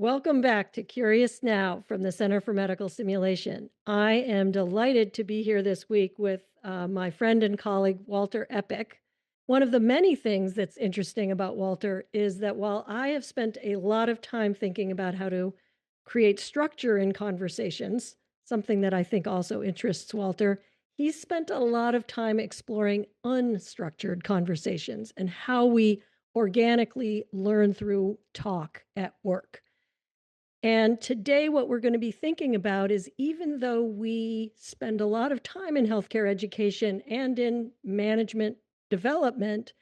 Welcome back to Curious Now from the Center for Medical Simulation. I am delighted to be here this week with my friend and colleague, Walter Eppich. One of the many things that's interesting about Walter is that while I have spent a lot of time thinking about how to create structure in conversations, something that I think also interests Walter, he's spent a lot of time exploring unstructured conversations and how we organically learn through talk at work. And today, what we're going to be thinking about is even though we spend a lot of time in healthcare education and in management development,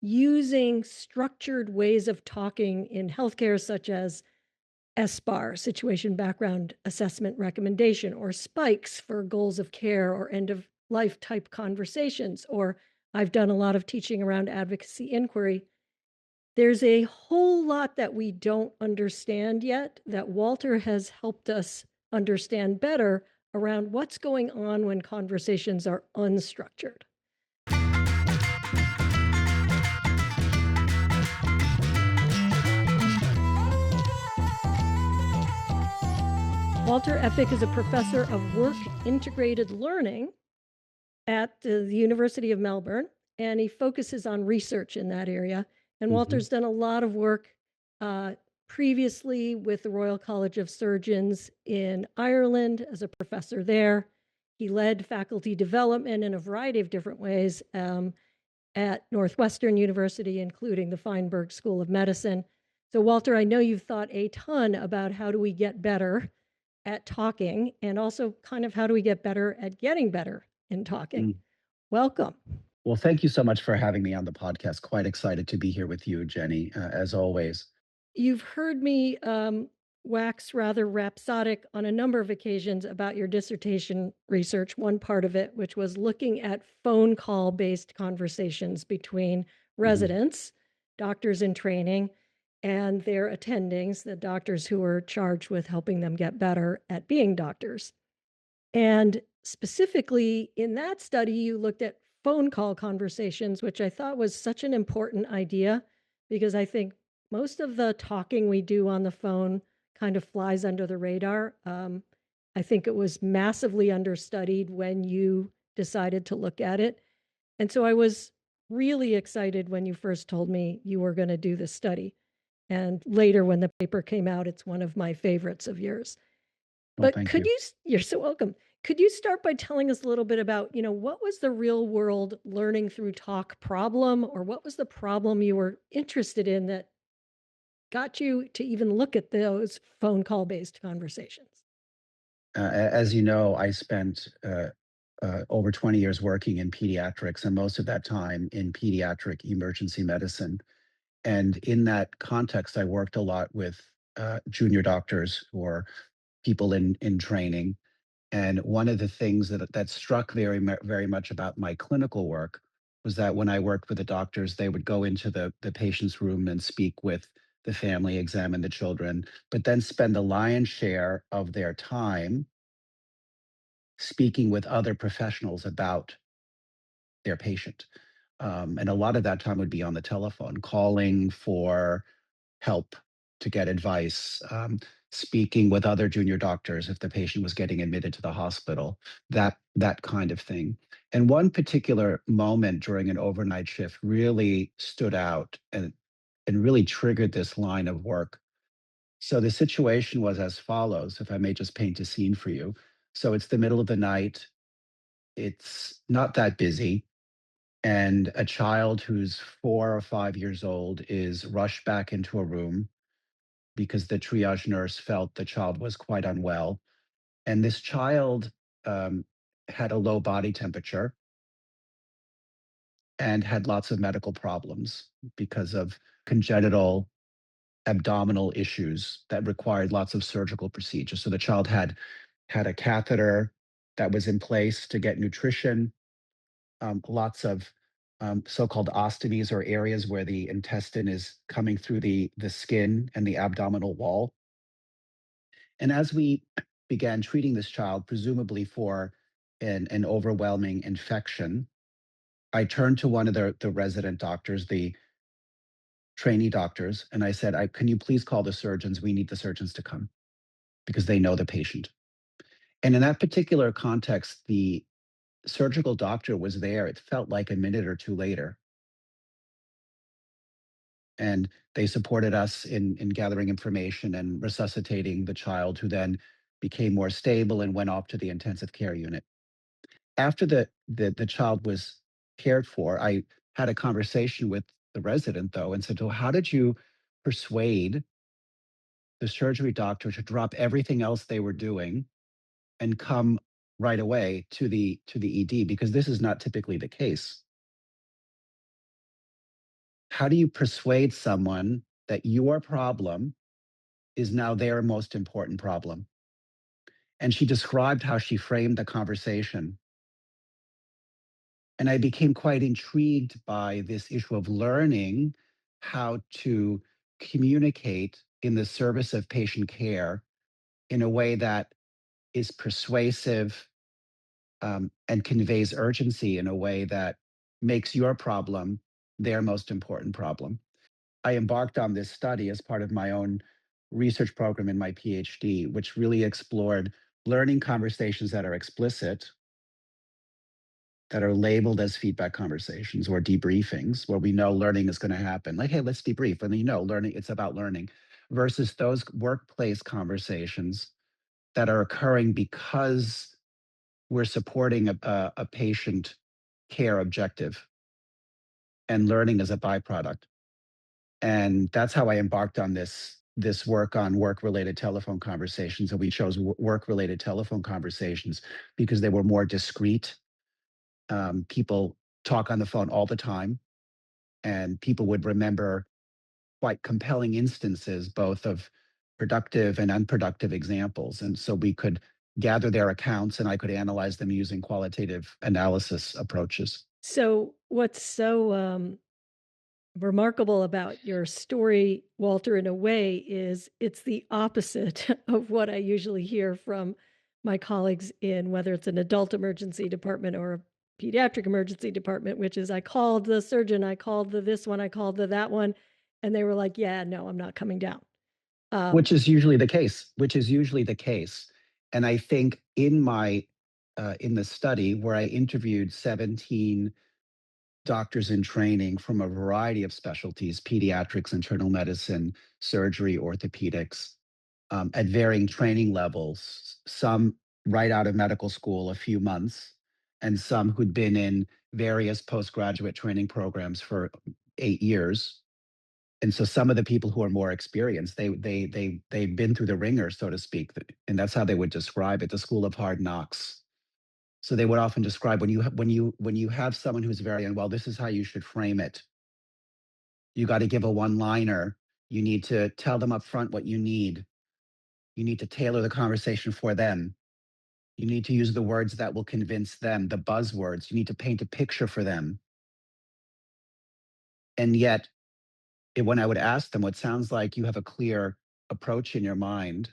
using structured ways of talking in healthcare, such as SBAR, Situation Background Assessment Recommendation, or spikes for goals of care or end of life type conversations, or I've done a lot of teaching around advocacy inquiry. There's a whole lot that we don't understand yet that Walter has helped us understand better around what's going on when conversations are unstructured. Walter Eppich is a professor of work integrated learning at the University of Melbourne, and he focuses on research in that area. And Mhm. Walter's done a lot of work uh, previously with the Royal College of Surgeons in Ireland as a professor there. He led faculty development in a variety of different ways at Northwestern University, including the Feinberg School of Medicine. So, Walter, I know you've thought a ton about how do we get better at talking and also kind of how do we get better at getting better in talking. Mm. Welcome. Well, thank you so much for having me on the podcast. Quite excited to be here with you, Jenny, as always. You've heard me wax rather rhapsodic on a number of occasions about your dissertation research, one part of it, which was looking at phone call based conversations between Mhm. residents, doctors in training, and their attendings, the doctors who are charged with helping them get better at being doctors. And specifically in that study, you looked at phone call conversations, which I thought was such an important idea because I think most of the talking we do on the phone kind of flies under the radar. I think it was massively understudied when you decided to look at it. And so I was really excited when you first told me you were going to do this study. And later, when the paper came out, it's one of my favorites of yours. Well, But thank could you. you you're so welcome. Could you start by telling us a little bit about, what was the real world learning through talk problem, or what was the problem you were interested in that got you to even look at those phone call based conversations? As you know, I spent over 20 years working in pediatrics, and most of that time in pediatric emergency medicine. And in that context, I worked a lot with junior doctors or people in training. And one of the things that struck very much about my clinical work was that when I worked with the doctors, they would go into the patient's room and speak with the family, examine the children, but then spend the lion's share of their time speaking with other professionals about their patient. And a lot of that time would be on the telephone, calling for help, to get advice, speaking with other junior doctors if the patient was getting admitted to the hospital, that kind of thing. And one particular moment during an overnight shift really stood out and really triggered this line of work. So the situation was as follows, if I may just paint a scene for you. So it's the middle of the night. It's not that busy. And a child who's 4 or 5 years old is rushed back into a room because the triage nurse felt the child was quite unwell. And this child um, had a low body temperature and had lots of medical problems because of congenital abdominal issues that required lots of surgical procedures. So the child had a catheter that was in place to get nutrition, lots of so-called ostomies, or areas where the intestine is coming through the skin and the abdominal wall. And as we began treating this child, presumably for an overwhelming infection, I turned to one of the resident doctors, trainee doctors, and I said, can you please call the surgeons? We need the surgeons to come because they know the patient. And in that particular context, the surgical doctor was there. It felt like a minute or two later. And they supported us in gathering information and resuscitating the child, who then became more stable and went off to the intensive care unit. After the child was cared for, I had a conversation with the resident, though, and said, "So how did you persuade the surgery doctor to drop everything else they were doing and come right away to the ED? Because this is not typically the case." How do you persuade someone that your problem is now their most important problem? And she described how she framed the conversation. And I became quite intrigued by this issue of learning how to communicate in the service of patient care in a way that is persuasive, and conveys urgency in a way that makes your problem their most important problem. I embarked on this study as part of my own research program in my PhD, which really explored learning conversations that are explicit, that are labeled as feedback conversations or debriefings, where we know learning is going to happen. Like, hey, let's debrief. And learning, it's about learning, versus those workplace conversations that are occurring because we're supporting a patient care objective and learning as a byproduct. And that's how I embarked on this work on work related telephone conversations. And we chose work related telephone conversations because they were more discreet. People talk on the phone all the time, and people would remember quite compelling instances, both of productive and unproductive examples. And so we could gather their accounts, and I could analyze them using qualitative analysis approaches. So, what's so remarkable about your story, Walter, in a way, is it's the opposite of what I usually hear from my colleagues in whether it's an adult emergency department or a pediatric emergency department, which is I called the surgeon, I called the this one, I called the that one, and they were like, "Yeah, no, I'm not coming down." Um, Which is usually the case, which is usually the case. And I think in the study where I interviewed 17 doctors in training from a variety of specialties, pediatrics, internal medicine, surgery, orthopedics, at varying training levels, some right out of medical school a few months, and some who'd been in various postgraduate training programs for 8 years. And so some of the people who are more experienced, they've been through the ringer, so to speak, and that's how they would describe it, the school of hard knocks. So they would often describe when you have someone who's very unwell, this is how you should frame it. You got to give a one-liner. You need to tell them up front what you need. You need to tailor the conversation for them. You need to use the words that will convince them, the buzzwords. You need to paint a picture for them. And yet, when I would ask them, what sounds like you have a clear approach in your mind,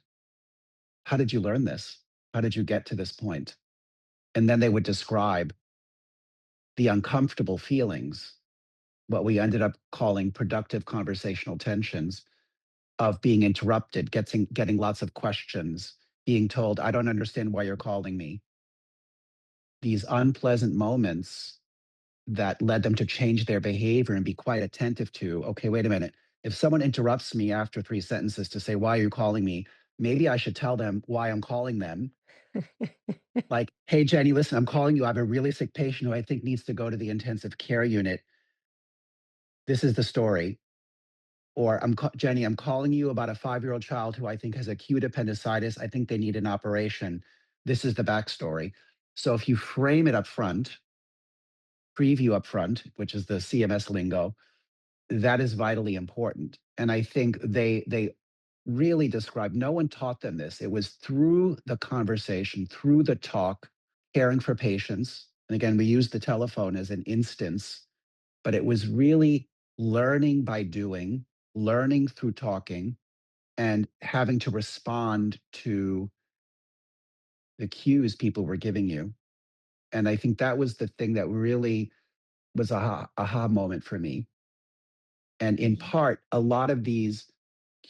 how did you learn this? How did you get to this point? And then they would describe the uncomfortable feelings, what we ended up calling productive conversational tensions, of being interrupted, getting lots of questions, being told, I don't understand why you're calling me. These unpleasant moments that led them to change their behavior and be quite attentive to, okay, wait a minute. If someone interrupts me after 3 sentences to say, why are you calling me? Maybe I should tell them why I'm calling them. Like, hey, Jenny, listen, I'm calling you. I have a really sick patient who I think needs to go to the intensive care unit. This is the story. Or Jenny, I'm calling you about a 5-year-old child who I think has acute appendicitis. I think they need an operation. This is the backstory. So if you frame it up front, preview up front, which is the CMS lingo, that is vitally important. And I think they really describe, no one taught them this. It was through the conversation, through the talk, caring for patients. And again, we use the telephone as an instance, but it was really learning by doing, learning through talking, and having to respond to the cues people were giving you. And I think that was the thing that really was a aha moment for me. And in part, a lot of these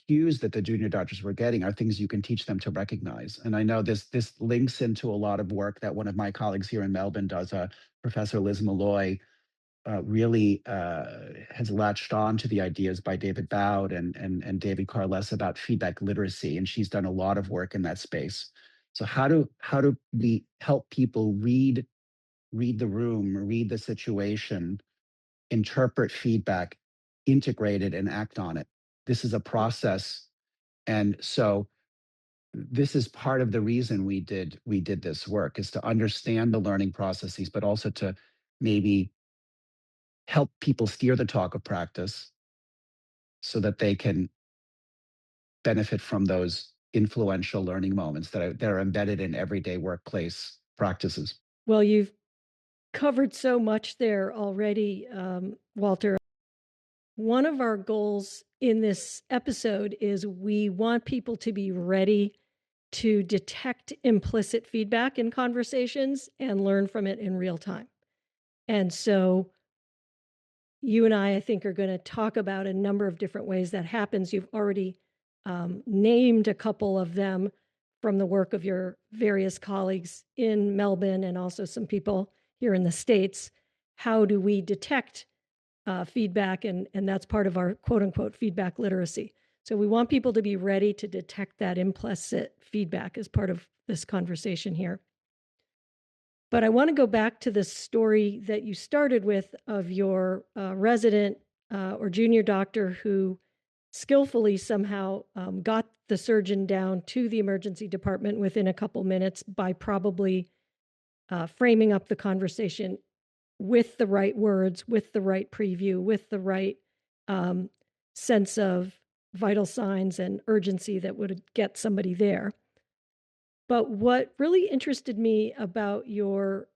cues that the junior doctors were getting are things you can teach them to recognize. And I know this links into a lot of work that one of my colleagues here in Melbourne does, Professor Liz Malloy, really has latched on to the ideas by David Bowd and David Carless about feedback literacy, and she's done a lot of work in that space. So how do we help people read the room, read the situation, interpret feedback, integrate it, and act on it? This is a process, and so this is part of the reason we did this work, is to understand the learning processes, but also to maybe help people steer the talk of practice so that they can benefit from those influential learning moments that are embedded in everyday workplace practices. Well, you've covered so much there already, Walter. One of our goals in this episode is we want people to be ready to detect implicit feedback in conversations and learn from it in real time. And so you and I think, are going to talk about a number of different ways that happens. You've already named a couple of them from the work of your various colleagues in Melbourne and also some people here in the States. How do we detect feedback? And that's part of our quote unquote feedback literacy. So we want people to be ready to detect that implicit feedback as part of this conversation here. But I want to go back to the story that you started with of your resident or junior doctor who skillfully somehow got the surgeon down to the emergency department within a couple minutes by probably framing up the conversation with the right words, with the right preview, with the right um, sense of vital signs and urgency that would get somebody there. But what really interested me about your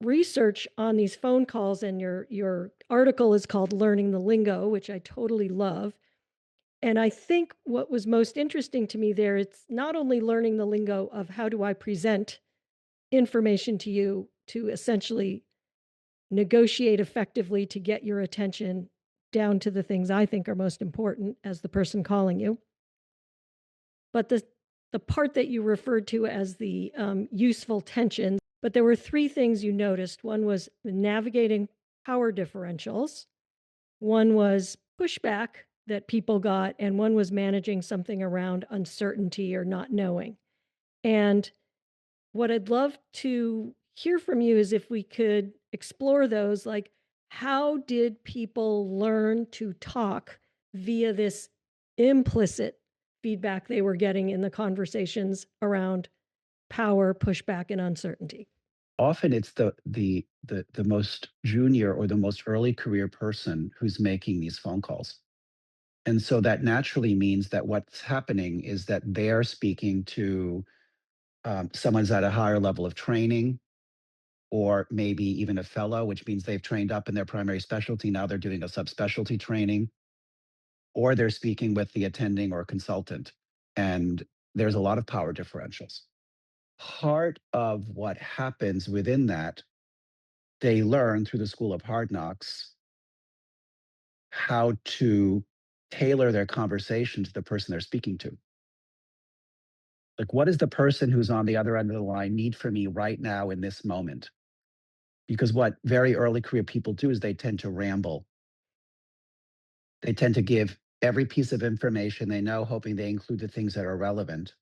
research on these phone calls, and your article is called Learning the Lingo, which I totally love. And I think what was most interesting to me there, it's not only learning the lingo of how do I present information to you to essentially negotiate effectively to get your attention down to the things I think are most important as the person calling you, but the part that you referred to as the useful tensions. But there were three things you noticed. One was navigating power differentials. One was pushback that people got, and one was managing something around uncertainty or not knowing. And what I'd love to hear from you is if we could explore those, like how did people learn to talk via this implicit feedback they were getting in the conversations around power, pushback, and uncertainty? Often it's the most junior or the most early career person who's making these phone calls. And so that naturally means that what's happening is that they're speaking to someone's at a higher level of training, or maybe even a fellow, which means they've trained up in their primary specialty. Now they're doing a subspecialty training, or they're speaking with the attending or consultant. And there's a lot of power differentials. Part of what happens within that, they learn through the School of Hard Knocks how to tailor their conversation to the person they're speaking to. Like, what does the person who's on the other end of the line need from me right now in this moment? Because what very early career people do is they tend to ramble. They tend to give every piece of information they know, hoping they include the things that are relevant.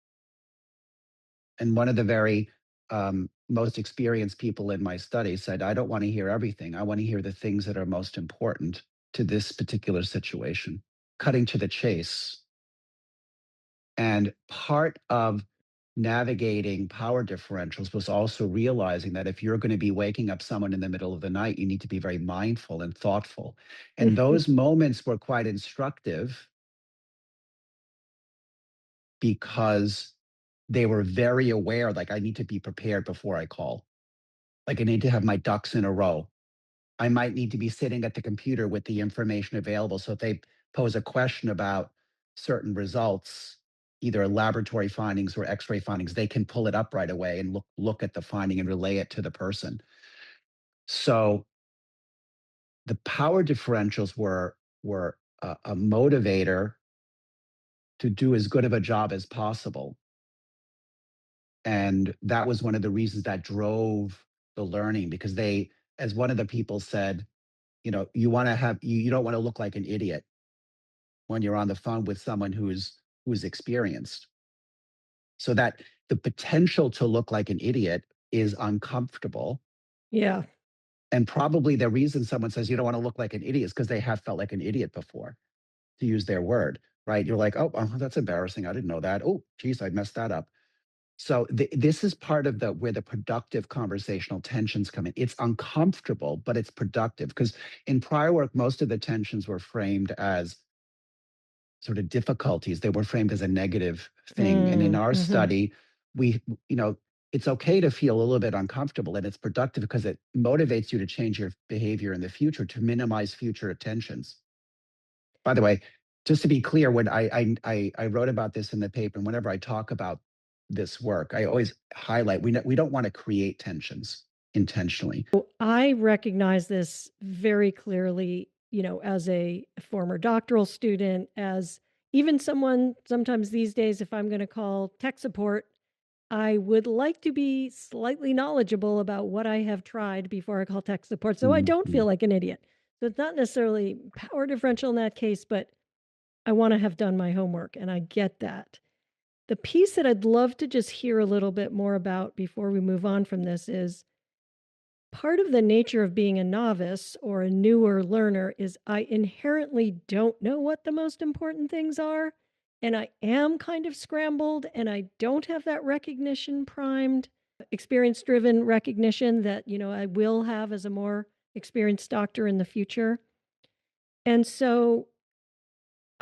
And one of the very most experienced people in my study said, I don't want to hear everything. I want to hear the things that are most important to this particular situation, cutting to the chase. And part of navigating power differentials was also realizing that if you're going to be waking up someone in the middle of the night, you need to be very mindful and thoughtful. And those moments were quite instructive because they were very aware, like, I need to be prepared before I call. Like, I need to have my ducks in a row. I might need to be sitting at the computer with the information available. So if they pose a question about certain results, either laboratory findings or x-ray findings, they can pull it up right away and look at the finding and relay it to the person. So the power differentials were a motivator to do as good of a job as possible. And that was one of the reasons that drove the learning, because they, as one of the people said, you don't want to look like an idiot when you're on the phone with someone who's experienced. So that the potential to look like an idiot is uncomfortable. Yeah. And probably the reason someone says you don't want to look like an idiot is because they have felt like an idiot before, to use their word, right? You're like, oh, that's embarrassing. I didn't know that. Oh, geez, I messed that up. So this is part of the where the productive conversational tensions come in. It's uncomfortable, but it's productive, because in prior work, most of the tensions were framed as sort of difficulties. They were framed as a negative thing. And in Mm, our mhm. study, we, it's okay to feel a little bit uncomfortable, and it's productive because it motivates you to change your behavior in the future to minimize future tensions. By the way, just to be clear, when I wrote about this in the paper, and whenever I talk about this work, I always highlight we don't want to create tensions intentionally. I recognize this very clearly, as a former doctoral student, as even someone sometimes these days, if I'm going to call tech support, I would like to be slightly knowledgeable about what I have tried before I call tech support so I don't Mhm, feel like an idiot. So it's not necessarily power differential in that case, but I want to have done my homework and I get that. The piece that I'd love to just hear a little bit more about before we move on from this is part of the nature of being a novice or a newer learner is I inherently don't know what the most important things are. And I am kind of scrambled and I don't have that recognition primed, experience driven recognition that, I will have as a more experienced doctor in the future. And so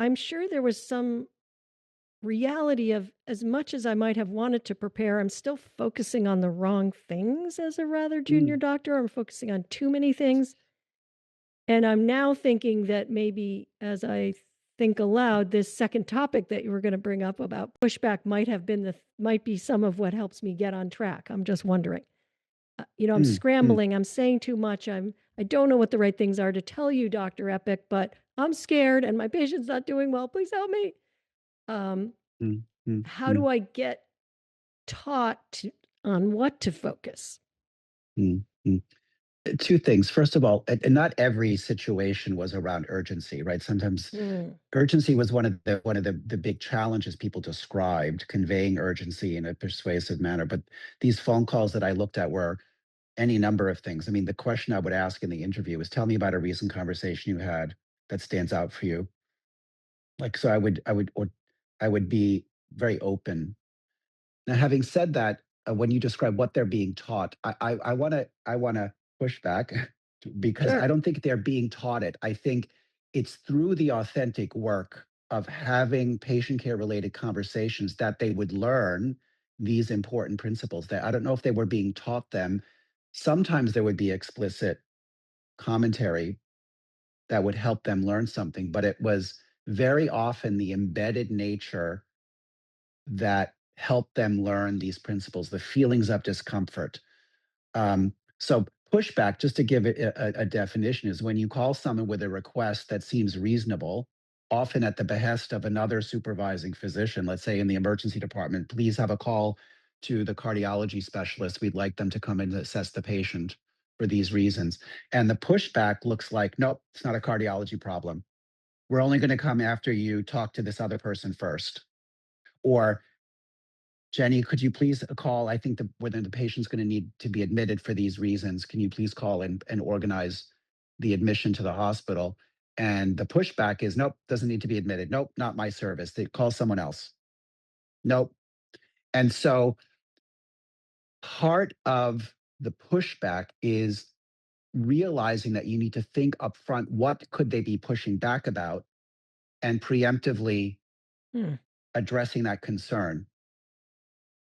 I'm sure there was some reality of as much as I might have wanted to prepare, I'm still focusing on the wrong things as a rather junior mm, doctor. I'm focusing on too many things. And I'm now thinking that maybe as I think aloud, this second topic that you were going to bring up about pushback might be some of what helps me get on track. I'm just wondering. I'm mm, mm, scrambling. I'm saying too much. I don't know what the right things are to tell you, Dr. Epic, but I'm scared and my patient's not doing well. Please help me. Um, mm, mm, how mm, do I get on what to focus? mm, mm. Two things. First of all, and not every situation was around urgency, right? Sometimes Mm, urgency was one of the big challenges people described, conveying urgency in a persuasive manner. But these phone calls that I looked at were any number of things. I mean, the question I would ask in the interview was, tell me about a recent conversation you had that stands out for you. Like, so I would be very open. Now, having said that, when you describe what they're being taught, I want to push back because I sure. don't think they're being taught it. I think it's through the authentic work of having patient care related conversations that they would learn these important principles. That I don't know if they were being taught them. Sometimes there would be explicit commentary that would help them learn something, but it was very often the embedded nature that help them learn these principles, the feelings of discomfort. So pushback, just to give it a definition, is when you call someone with a request that seems reasonable, often at the behest of another supervising physician, let's say in the emergency department, please have a call to the cardiology specialist. We'd like them to come and assess the patient for these reasons. And the pushback looks like, nope, it's not a cardiology problem. We're only going to come after you talk to this other person first. Or Jenny, could you please call? I think whether the patient's going to need to be admitted for these reasons. Can you please call and organize the admission to the hospital? And the pushback is, nope, doesn't need to be admitted. Nope, not my service. They call someone else. Nope. And so part of the pushback is realizing that you need to think upfront, what could they be pushing back about, and preemptively Hmm. addressing that concern.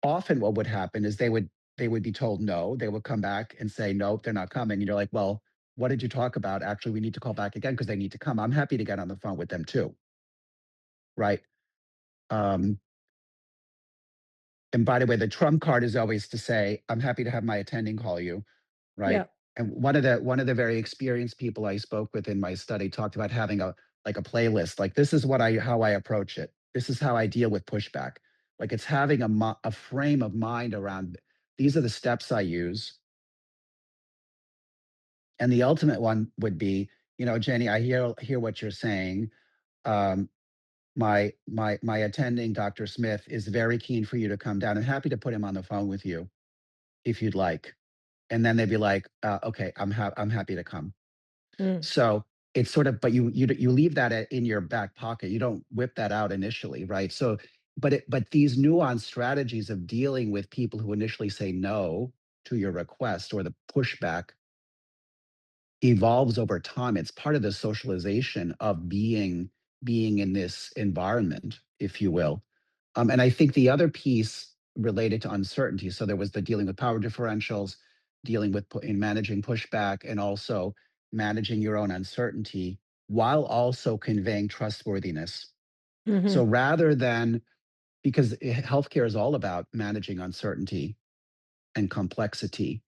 Often what would happen is they would be told no. They would come back and say, nope, they're not coming. And you're like, well, what did you talk about? Actually, we need to call back again because they need to come. I'm happy to get on the phone with them too. Right. Um, and by the way, the trump card is always to say, I'm happy to have my attending call you. Right. Yeah. And one of the very experienced people I spoke with in my study talked about having a like a playlist. Like this is what I how I approach it. This is how I deal with pushback. Like it's having a frame of mind around these are the steps I use. And the ultimate one would be, Jenny, I hear what you're saying. Um, my attending, Dr. Smith, is very keen for you to come down. I'm happy to put him on the phone with you if you'd like. And then they'd be like, okay, I'm happy to come. Mm. So it's sort of, but you leave that in your back pocket. You don't whip that out initially, right? So, but these nuanced strategies of dealing with people who initially say no to your request or the pushback evolves over time. It's part of the socialization of being in this environment, if you will. And I think the other piece related to uncertainty. So there was the dealing with power differentials, dealing with in managing pushback, and also managing your own uncertainty while also conveying trustworthiness. So Mhm. rather than because healthcare is all about managing uncertainty and complexity,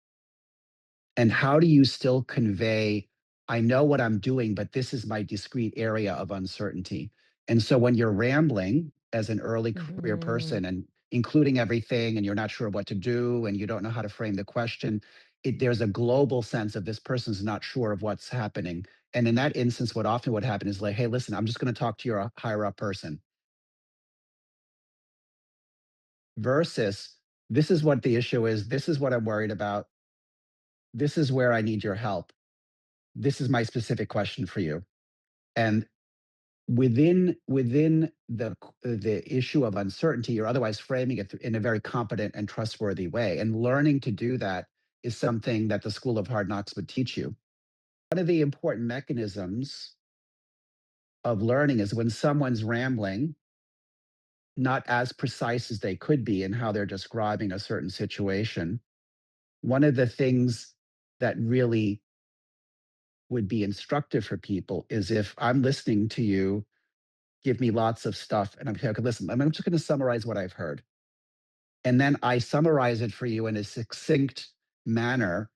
and how do you still convey, I know what I'm doing, but this is my discrete area of uncertainty. And so when you're rambling as an early career Mhm. person and including everything and you're not sure what to do and you don't know how to frame the question, there's a global sense of this person's not sure of what's happening. And in that instance, what often would happen is like, hey, listen, I'm just going to talk to your higher up person versus this is what the issue is. This is what I'm worried about. This is where I need your help. This is my specific question for you. And within the issue of uncertainty, you're otherwise framing it in a very competent and trustworthy way. And learning to do that is something that the School of Hard Knocks would teach you. One of the important mechanisms of learning is when someone's rambling, not as precise as they could be in how they're describing a certain situation. One of the things that really would be instructive for people is if I'm listening to you give me lots of stuff. And I'm like, okay, listen, I'm just going to summarize what I've heard. And then I summarize it for you in a succinct manner.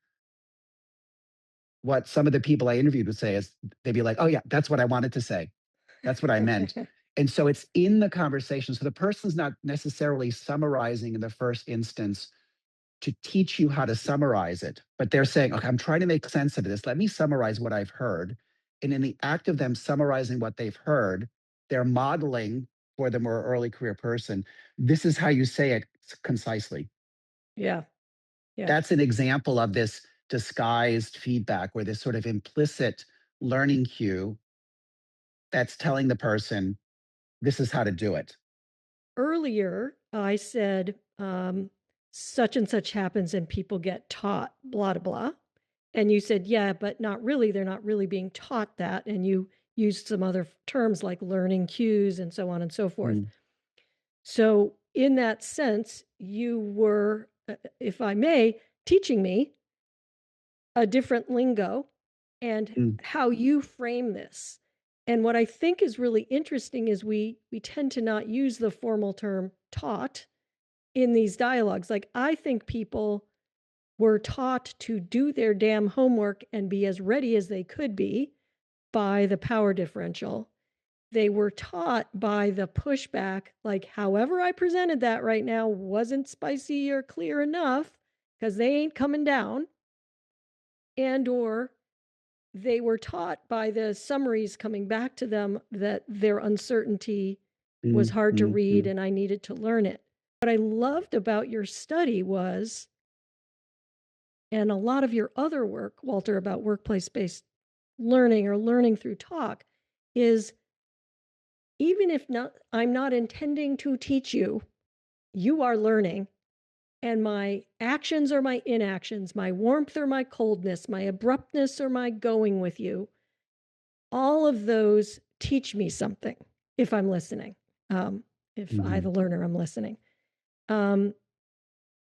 What some of the people I interviewed would say is they'd be like, oh, yeah, that's what I wanted to say. That's what I meant. And so it's in the conversation. So the person's not necessarily summarizing in the first instance to teach you how to summarize it, but they're saying, okay, I'm trying to make sense of this. Let me summarize what I've heard. And in the act of them summarizing what they've heard, they're modeling for the more early career person, this is how you say it concisely. Yeah. Yeah. That's an example of this disguised feedback where this sort of implicit learning cue that's telling the person, this is how to do it. Earlier, I said, such and such happens and people get taught blah, blah, blah. And you said, yeah, but not really. They're not really being taught that. And you used some other terms like learning cues and so on and so forth. Mm, So, in that sense, you were, if I may, teaching me a different lingo and mm, how you frame this. And what I think is really interesting is we tend to not use the formal term taught in these dialogues. Like I think people were taught to do their damn homework and be as ready as they could be by the power differential. They were taught by the pushback, like however I presented that right now wasn't spicy or clear enough because they ain't coming down. And or they were taught by the summaries coming back to them that their uncertainty was mm, hard to mm, read mm, and I needed to learn it. What I loved about your study was, and a lot of your other work, Walter, about workplace based learning or learning through talk, is even if not, I'm not intending to teach you, you are learning. And my actions or my inactions, my warmth or my coldness, my abruptness or my going with you, all of those teach me something if I'm listening. If I, mhm. the learner, am listening. Um,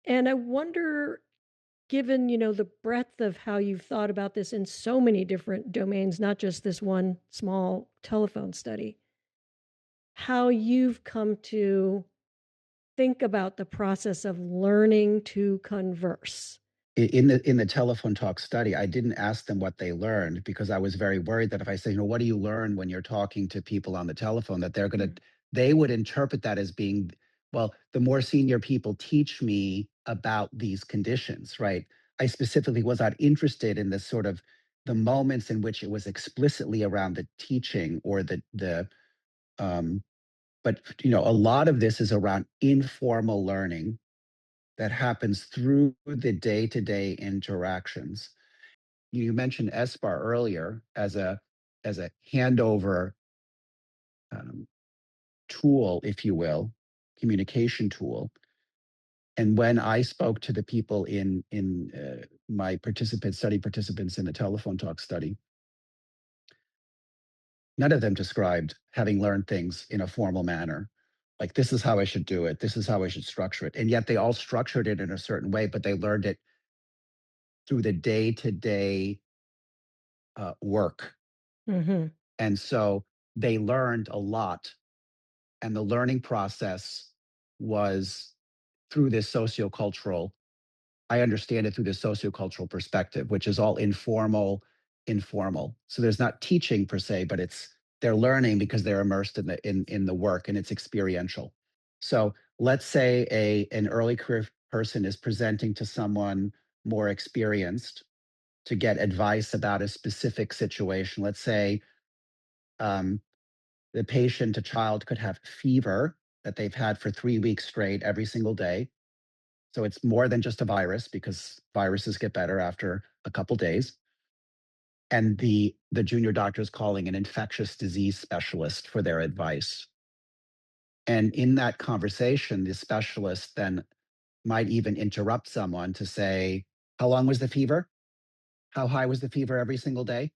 and I wonder, given the breadth of how you've thought about this in so many different domains, not just this one small telephone study, how you've come to think about the process of learning to converse. in the telephone talk study, I didn't ask them what they learned because I was very worried that if I say, what do you learn when you're talking to people on the telephone, that Mm. they would interpret that as being, well, the more senior people teach me about these conditions, right? I specifically was not interested in this sort of the moments in which it was explicitly around the teaching or um, but a lot of this is around informal learning that happens through the day-to-day interactions. You mentioned SBAR earlier as a handover um, tool, if you will, communication tool. And when I spoke to the people in my study participants in the telephone talk study, none of them described having learned things in a formal manner. Like, this is how I should do it. This is how I should structure it. And yet they all structured it in a certain way, but they learned it through the day-to-day work. Mhm. And so they learned a lot. And the learning process was through this sociocultural, I understand it through this sociocultural perspective, which is all informal. So there's not teaching per se, but they're learning because they're immersed in the work, and it's experiential. So let's say an early career person is presenting to someone more experienced to get advice about a specific situation. Let's say um, the patient, a child, could have fever that they've had for 3 weeks straight every single day. So it's more than just a virus because viruses get better after a couple days. And the junior doctor is calling an infectious disease specialist for their advice. And in that conversation, the specialist then might even interrupt someone to say, how long was the fever? How high was the fever every single day?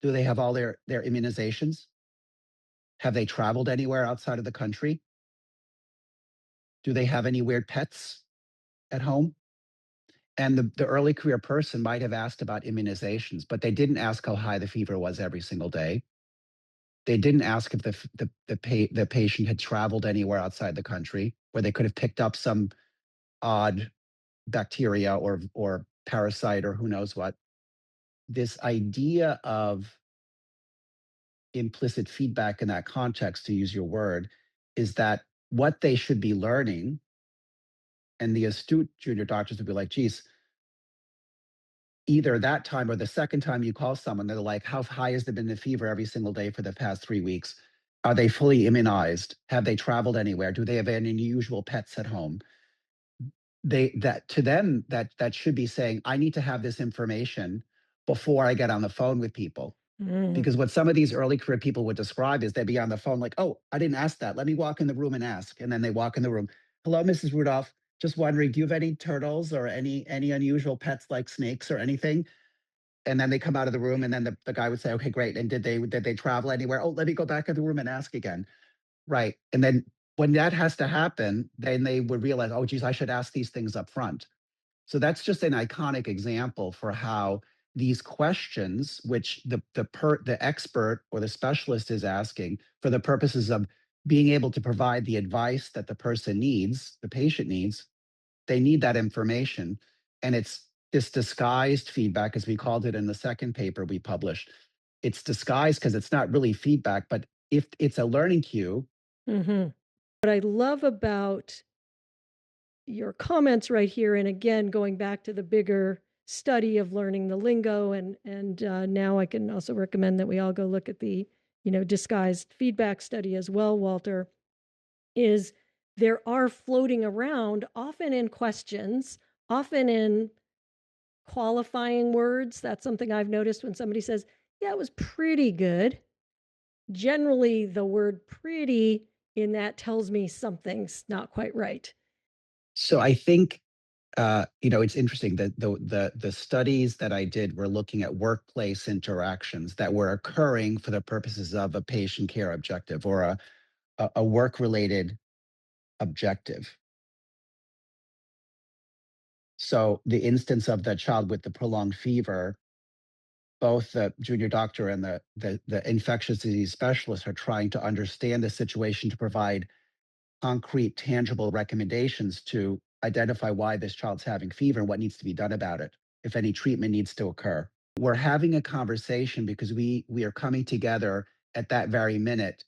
Do they have all their immunizations? Have they traveled anywhere outside of the country? Do they have any weird pets at home? And the early career person might have asked about immunizations, but they didn't ask how high the fever was every single day. They didn't ask if the patient had traveled anywhere outside the country where they could have picked up some odd bacteria or parasite or who knows what. This idea of implicit feedback in that context, to use your word, is that what they should be learning, and the astute junior doctors would be like, geez, either that time or the second time you call someone, they're like, how high has there been the fever every single day for the past 3 weeks? Are they fully immunized? Have they traveled anywhere? Do they have any unusual pets at home? That to them, that should be saying, I need to have this information before I get on the phone with people. Mm. Because what some of these early career people would describe is they'd be on the phone like, oh, I didn't ask that. Let me walk in the room and ask. And then they walk in the room. Hello, Mrs. Rudolph. Just wondering, do you have any turtles or any unusual pets like snakes or anything? And then they come out of the room, and then the guy would say, okay, great. And did they travel anywhere? Oh, let me go back in the room and ask again. Right. And then when that has to happen, then they would realize, oh, geez, I should ask these things up front. So that's just an iconic example for how these questions, which the expert or the specialist is asking for the purposes of being able to provide the advice that the person needs, the patient needs, they need that information. And it's this disguised feedback, as we called it in the second paper we published. It's disguised because it's not really feedback, but if it's a learning cue. Mhm. What I love about your comments right here, and again, going back to the bigger study of learning the lingo, and now I can also recommend that we all go look at the, disguised feedback study as well, Walter, is there are floating around, often in questions, often in qualifying words. That's something I've noticed when somebody says, yeah, it was pretty good. Generally, the word pretty in that tells me something's not quite right. So I think it's interesting that the studies that I did were looking at workplace interactions that were occurring for the purposes of a patient care objective or a work related objective. So the instance of the child with the prolonged fever, both the junior doctor and the infectious disease specialist are trying to understand the situation to provide concrete, tangible recommendations to identify why this child's having fever and what needs to be done about it, if any treatment needs to occur. We're having a conversation because we are coming together at that very minute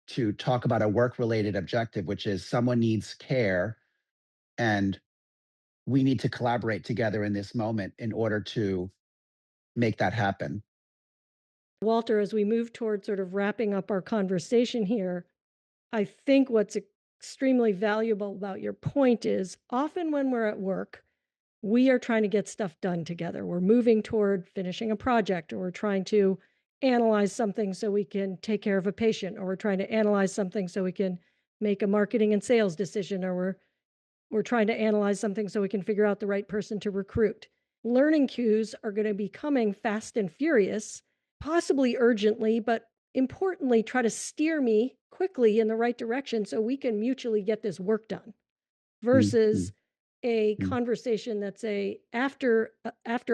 to talk about a work related objective, which is someone needs care and we need to collaborate together in this moment in order to make that happen. Walter, as we move toward sort of wrapping up our conversation here, I think what's extremely valuable about your point is often when we're at work, we are trying to get stuff done together. We're moving toward finishing a project, or we're trying to analyze something so we can take care of a patient, or we're trying to analyze something so we can make a marketing and sales decision, or we're trying to analyze something so we can figure out the right person to recruit. Learning cues are going to be coming fast and furious, possibly urgently, but importantly, try to steer me quickly in the right direction so we can mutually get this work done Mm, mm, versus a mm, conversation that's a after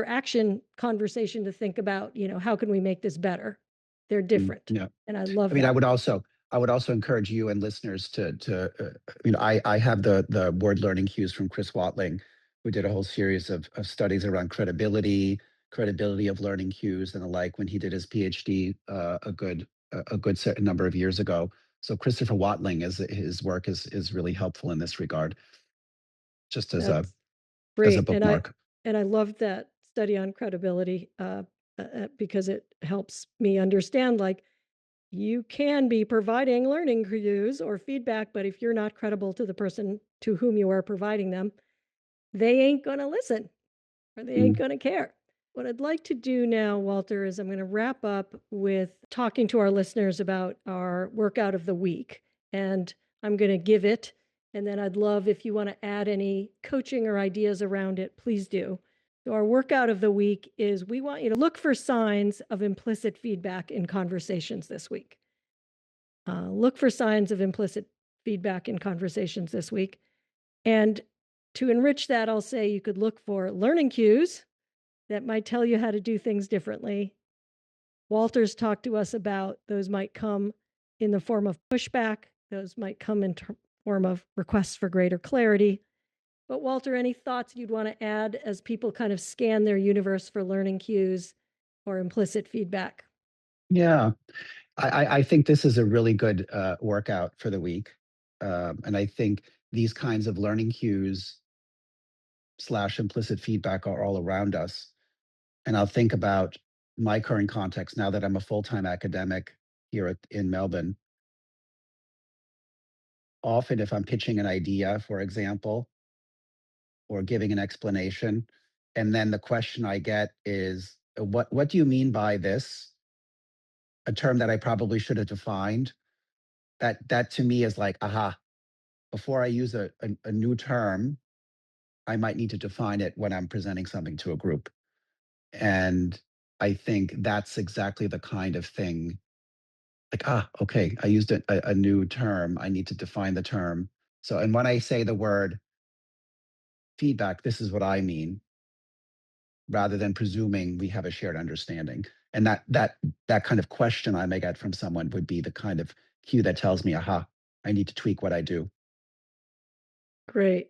action conversation to think about, how can we make this better? They're different. yeah. And I I love mean, that. I would also encourage you and listeners I have the word learning cues from Chris Watling, who did a whole series of studies around credibility of learning cues and the like when he did his PhD a good certain number of years ago. So Christopher Watling is his work is really helpful in this regard, just That's as a great. bookmark. And I love that study on credibility because it helps me understand, like, you can be providing learning cues or feedback, but if you're not credible to the person to whom you are providing them, they ain't going to listen or they ain't Mm, going to care. What I'd like to do now, Walter, is I'm going to wrap up with talking to our listeners about our workout of the week. And I'm going to give it. And then I'd love if you want to add any coaching or ideas around it, please do. So, our workout of the week is we want you to look for signs of implicit feedback in conversations this week. Look for signs of implicit feedback in conversations this week. And to enrich that, I'll say you could look for learning cues that might tell you how to do things differently. Walter's talked to us about those might come in the form of pushback, those might come in form of requests for greater clarity. But Walter, any thoughts you'd want to add as people kind of scan their universe for learning cues or implicit feedback? yeah, I think this is a really good workout for the week, and I think these kinds of learning cues slash implicit feedback are all around us. And I'll think about my current context now that I'm a full time academic here in Melbourne. Often, if I'm pitching an idea, for example, or giving an explanation, and then the question I get is, what do you mean by this? A term that I probably should have defined. That to me is like, aha, before I use a new term, I might need to define it when I'm presenting something to a group. And I think that's exactly the kind of thing like, okay, I used a new term. I need to define the term. So, and when I say the word feedback, this is what I mean, rather than presuming we have a shared understanding. And that kind of question I may get from someone would be the kind of cue that tells me, aha, I need to tweak what I do. Great.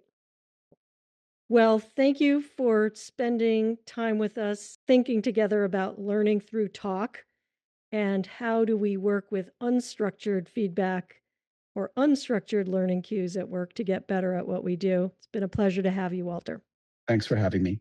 Well, thank you for spending time with us thinking together about learning through talk and how do we work with unstructured feedback or unstructured learning cues at work to get better at what we do. It's been a pleasure to have you, Walter. Thanks for having me.